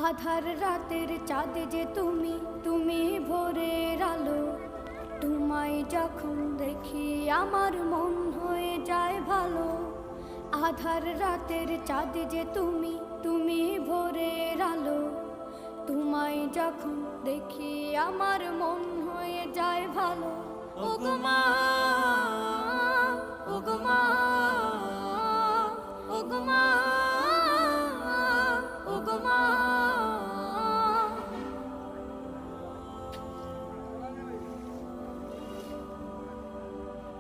আধার রাতের চাঁদ যে তুমি, তুমি ভোরের আলো। তোমায় যখন দেখি আমার মন হয়ে যায় ভালো। আধার রাতের চাঁদ যে তুমি, তুমি ভোরের আলো। তোমায় যখন দেখি আমার মন হয়ে যায় ভালো। ওগো মা, ওগো মা, ওগো মা, ওগো মা।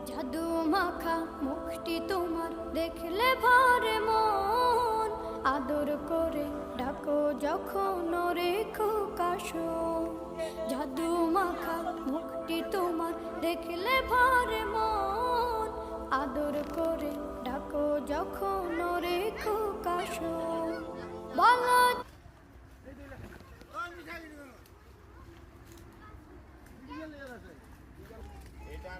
জাদু মাখা মুখটি তোমার দেখলে ভরে মন। আদর করে ডাকো যখন রেখো কাশো। জাদু মাখা মুখটি তোমার দেখলে ভরে মন। আদর করে ডাকো যখন রেখো কাশো। বলো এটা